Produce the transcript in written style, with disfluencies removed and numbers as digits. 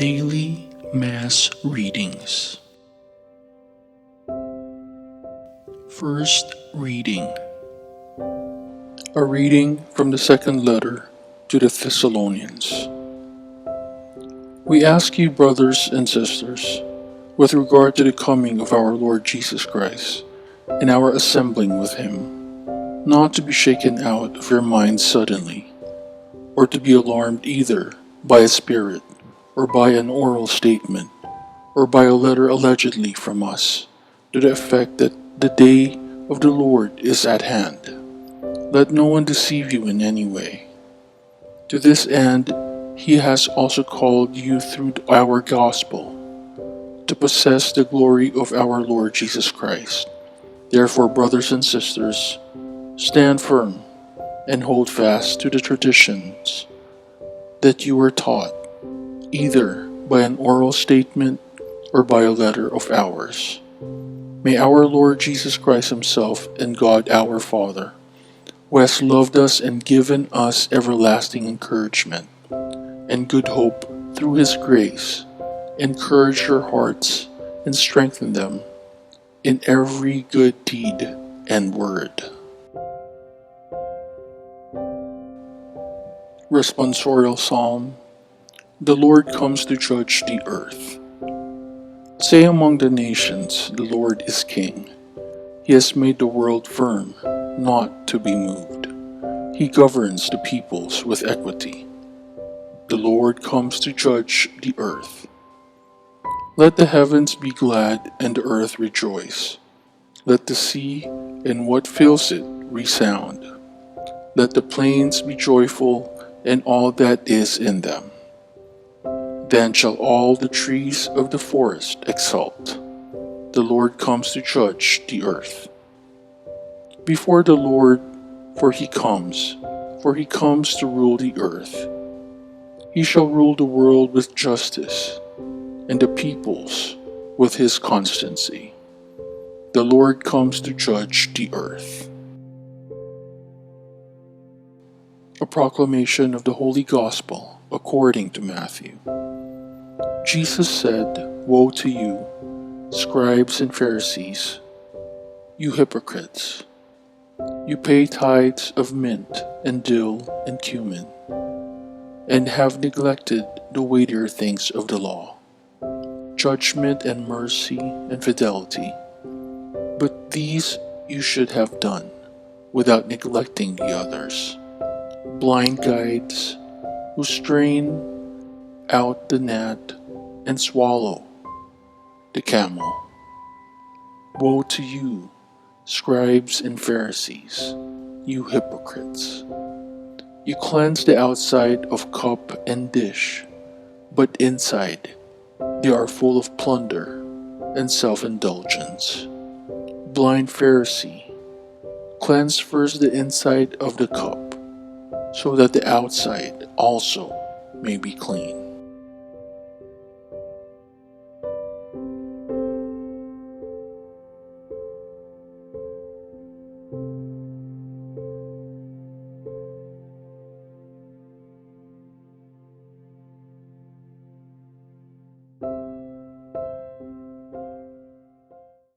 Daily Mass Readings. First reading. A reading from the second letter to the Thessalonians. We ask you, brothers and sisters, with regard to the coming of our Lord Jesus Christ and our assembling with him, not to be shaken out of your minds suddenly, or to be alarmed either by a spirit, or by an oral statement, or by a letter allegedly from us, to the effect that the day of the Lord is at hand. Let no one deceive you in any way. To this end, he has also called you through our gospel, to possess the glory of our Lord Jesus Christ. Therefore, brothers and sisters, stand firm and hold fast to the traditions that you were taught, either by an oral statement or by a letter of ours. May our Lord Jesus Christ himself and God our Father, who has loved us and given us everlasting encouragement and good hope through his grace, encourage your hearts and strengthen them in every good deed and word. Responsorial Psalm. The Lord comes to judge the earth. Say among the nations, the Lord is king. He has made the world firm, not to be moved. He governs the peoples with equity. The Lord comes to judge the earth. Let the heavens be glad and the earth rejoice. Let the sea and what fills it resound. Let the plains be joyful and all that is in them. Then shall all the trees of the forest exult. The Lord comes to judge the earth. Before the Lord, for he comes to rule the earth. He shall rule the world with justice, and the peoples with his constancy. The Lord comes to judge the earth. A proclamation of the Holy Gospel according to Matthew. Jesus said, "Woe to you, scribes and Pharisees, you hypocrites! You pay tithes of mint and dill and cumin, and have neglected the weightier things of the law, judgment and mercy and fidelity. But these you should have done, without neglecting the others. Blind guides, who strain out the gnat and swallow the camel. Woe to you, scribes and Pharisees, you hypocrites! You cleanse the outside of cup and dish, but inside they are full of plunder and self-indulgence. Blind Pharisee, cleanse first the inside of the cup, so that the outside also may be clean.